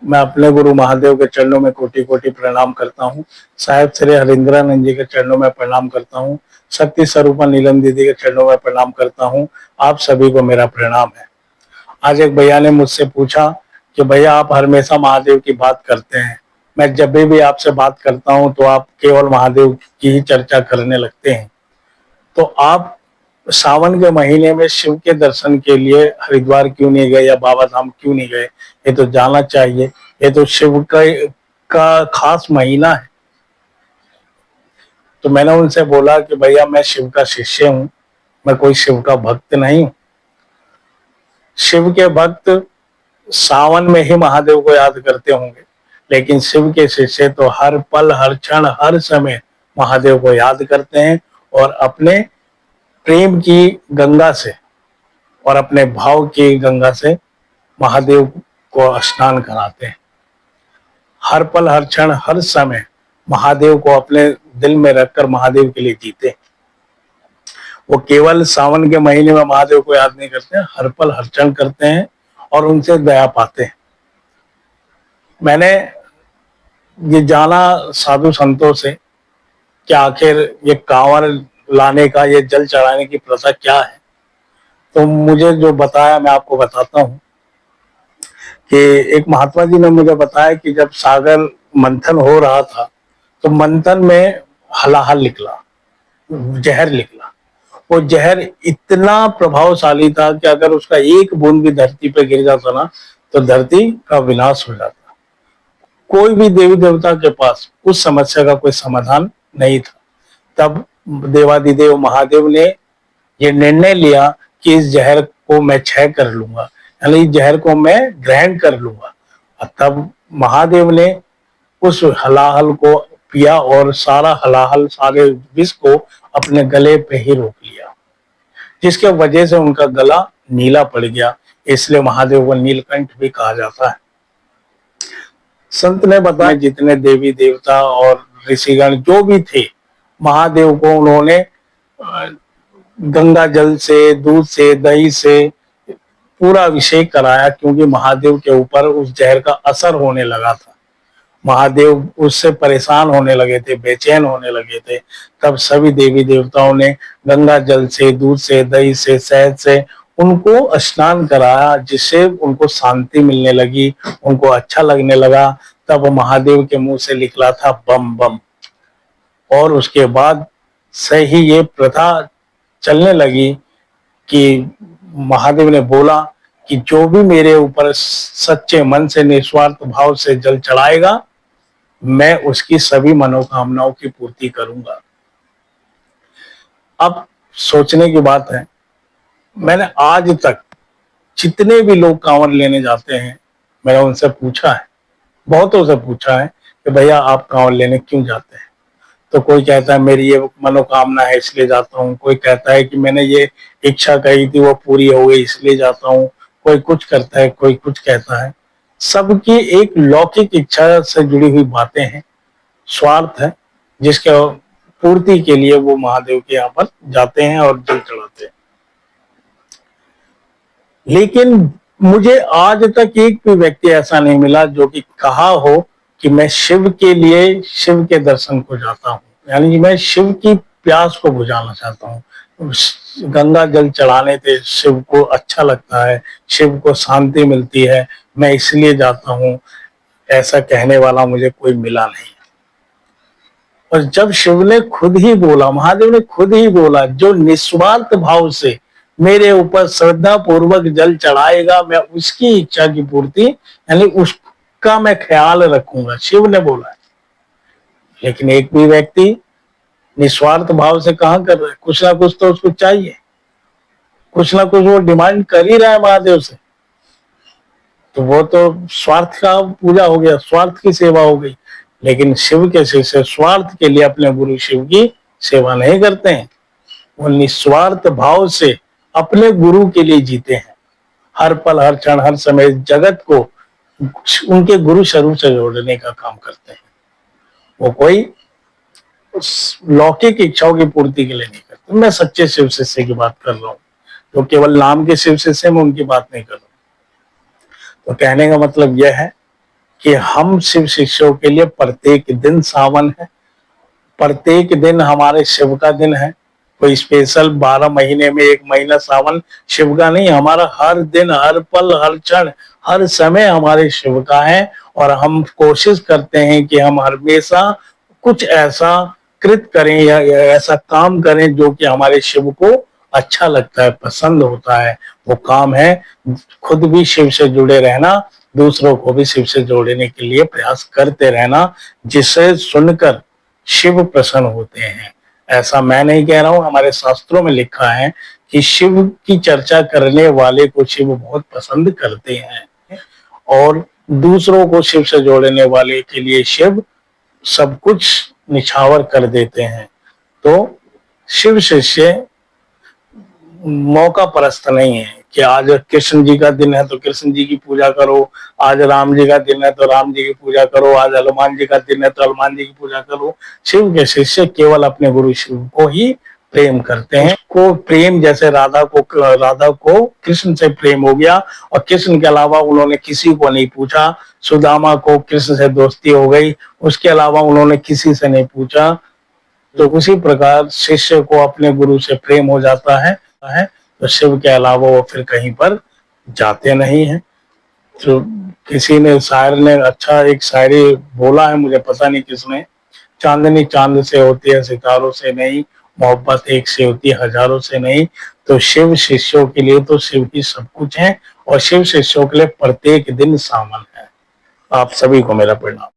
मैं अपने गुरु महादेव के चरणों में कोटि कोटि प्रणाम करता हूँ। साहेब श्री हरिंद्रानंद जी के चरणों में प्रणाम करता हूँ। शक्ति स्वरूपा नीलम दीदी के चरणों में प्रणाम करता हूँ। आप सभी को मेरा प्रणाम है। आज एक भैया ने मुझसे पूछा कि भैया आप हमेशा महादेव की बात करते हैं, मैं जब भी आपसे बात करता हूं तो आप केवल महादेव की ही चर्चा करने लगते हैं, तो आप सावन के महीने में शिव के दर्शन के लिए हरिद्वार क्यों नहीं गए या बाबा धाम क्यों नहीं गए? ये तो जानना चाहिए। ये तो शिव का खास महीना है। तो मैंने उनसे बोला कि भैया मैं शिव का शिष्य हूं, मैं कोई शिव का भक्त नहीं हूं। शिव के भक्त सावन में ही महादेव को याद करते होंगे, लेकिन शिव के शिष्य तो हर पल हर क्षण हर समय महादेव को याद करते हैं और अपने प्रेम की गंगा से और अपने भाव की गंगा से महादेव को स्नान कराते हैं। हर पल हर क्षण हर समय महादेव को अपने दिल में रखकर महादेव के लिए जीते हैं। वो केवल सावन के महीने में महादेव को याद नहीं करते, हर पल हर क्षण करते हैं और उनसे दया पाते हैं। मैंने ये जाना साधु संतों से कि आखिर ये कांवर लाने का, ये जल चढ़ाने की प्रथा क्या है, तो मुझे जो बताया मैं आपको बताता हूँ कि एक महात्मा जी ने मुझे बताया कि जब सागर मंथन हो रहा था तो मंथन में हलाहल निकला, जहर निकला। वो जहर इतना प्रभावशाली था कि अगर उसका एक बूंद भी धरती पे गिर जाता ना तो धरती का विनाश हो जाता। कोई भी देवी देवता के पास उस समस्या का कोई समाधान नहीं था। तब देवादिदेव महादेव ने ये निर्णय लिया कि इस जहर को मैं क्षय कर लूंगा, यानी इस जहर को मैं ग्रहण कर लूंगा। और तब महादेव ने उस हलाहल को पिया और सारा हलाहल, सारे विष को अपने गले पे ही रोक लिया, जिसके वजह से उनका गला नीला पड़ गया। इसलिए महादेव को नीलकंठ भी कहा जाता है। संत ने बताया जितने देवी देवता और ऋषिगण जो भी थे, महादेव को उन्होंने गंगा जल से, दूध से, दही से पूरा अभिषेक कराया, क्योंकि महादेव के ऊपर उस जहर का असर होने लगा था। महादेव उससे परेशान होने लगे थे, बेचैन होने लगे थे। तब सभी देवी देवताओं ने गंगा जल से, दूध से, दही से, शहद से उनको स्नान कराया, जिससे उनको शांति मिलने लगी, उनको अच्छा लगने लगा। तब महादेव के मुंह से निकला था बम बम, और उसके बाद से ही ये प्रथा चलने लगी कि महादेव ने बोला कि जो भी मेरे ऊपर सच्चे मन से निस्वार्थ भाव से जल चढ़ाएगा, मैं उसकी सभी मनोकामनाओं की पूर्ति करूंगा। अब सोचने की बात है, मैंने आज तक जितने भी लोग कांवर लेने जाते हैं, मैंने उनसे पूछा है, बहुतों से पूछा है कि भैया आप कांवर लेने क्यों जाते हैं? तो कोई कहता है मेरी ये मनोकामना है इसलिए जाता हूँ, कोई कहता है कि मैंने ये इच्छा कही थी वो पूरी हो गई इसलिए जाता हूँ, कोई कुछ करता है, कोई कुछ कहता है। सबकी एक लौकिक इच्छा से जुड़ी हुई बातें हैं, स्वार्थ है, जिसके पूर्ति के लिए वो महादेव के यहाँ पर जाते हैं और जल चढ़ाते हैं। लेकिन मुझे आज तक एक भी व्यक्ति ऐसा नहीं मिला जो कि कहा हो कि मैं शिव के लिए, शिव के दर्शन को जाता हूँ, यानी मैं शिव की प्यास को बुझाना चाहता हूँ। गंगा जल चढ़ाने से शिव को अच्छा लगता है, शिव को शांति मिलती है, मैं इसलिए जाता हूँ, ऐसा कहने वाला मुझे कोई मिला नहीं। और जब शिव ने खुद ही बोला, महादेव ने खुद ही बोला, जो निस्वार्थ भाव से मेरे ऊपर श्रद्धा पूर्वक जल चढ़ाएगा, मैं उसकी इच्छा की पूर्ति, यानी उसका मैं ख्याल रखूंगा, शिव ने बोला है। लेकिन एक भी व्यक्ति निस्वार्थ भाव से कहां कर रहा है? कुछ ना कुछ तो उसको चाहिए, कुछ ना कुछ वो डिमांड कर ही रहा है महादेव से। तो वो तो स्वार्थ का पूजा हो गया, स्वार्थ की सेवा हो गई। लेकिन शिव के शिष्य स्वार्थ के लिए अपने गुरु शिव की सेवा नहीं करते हैं, वो निस्वार्थ भाव से अपने गुरु के लिए जीते हैं। हर पल हर क्षण हर समय जगत को उनके गुरु स्वरूप से जोड़ने का काम करते हैं। वो कोई लौकिक इच्छाओं की पूर्ति के लिए नहीं करते। मैं सच्चे शिव शिष्य की बात कर रहा हूँ, जो केवल नाम के शिव शिष्य, मैं उनकी बात नहीं कर रहा हूँ। तो कहने का मतलब यह है कि हम शिव शिष्यों के लिए प्रत्येक दिन सावन है, प्रत्येक दिन हमारे शिव का दिन है। कोई स्पेशल 12 महीने में एक महीना सावन शिव का नहीं, हमारा हर दिन, हर पल, हर क्षण, हर समय हमारे शिव का है। और हम कोशिश करते हैं कि हम हमेशा कुछ ऐसा कृत करें या ऐसा काम करें जो कि हमारे शिव को अच्छा लगता है, पसंद होता है। वो काम है खुद भी शिव से जुड़े रहना, दूसरों को भी शिव से जोड़ने के लिए प्रयास करते रहना, जिसे सुनकर शिव प्रसन्न होते हैं। ऐसा मैं नहीं कह रहा हूं, हमारे शास्त्रों में लिखा है कि शिव की चर्चा करने वाले को शिव बहुत पसंद करते हैं और दूसरों को शिव से जोड़ने वाले के लिए शिव सब कुछ निछावर कर देते हैं। तो शिव शिष्य मौका परस्त नहीं है कि आज कृष्ण जी का दिन है तो कृष्ण जी की पूजा करो, आज राम जी का दिन है तो राम जी की पूजा करो, आज हनुमान जी का दिन है तो हनुमान जी की पूजा करो। शिव के शिष्य केवल अपने गुरु शिव को ही प्रेम करते हैं। को प्रेम जैसे राधा को कृष्ण से प्रेम हो गया और कृष्ण के अलावा उन्होंने किसी को नहीं पूछा। सुदामा को कृष्ण से दोस्ती हो गई, उसके अलावा उन्होंने किसी से नहीं पूछा। तो उसी प्रकार शिष्य को अपने गुरु से प्रेम हो जाता है तो शिव के अलावा वो फिर कहीं पर जाते नहीं हैं। तो किसी ने शायर ने अच्छा एक शायरी बोला है, मुझे पता नहीं किसने, चांदनी चांद से होती है सितारों से नहीं, मोहब्बत एक से होती है हजारों से नहीं। तो शिव शिष्यों के लिए तो शिव ही सब कुछ है और शिव शिष्यों के लिए प्रत्येक दिन सावन है। आप सभी को मेरा प्रणाम।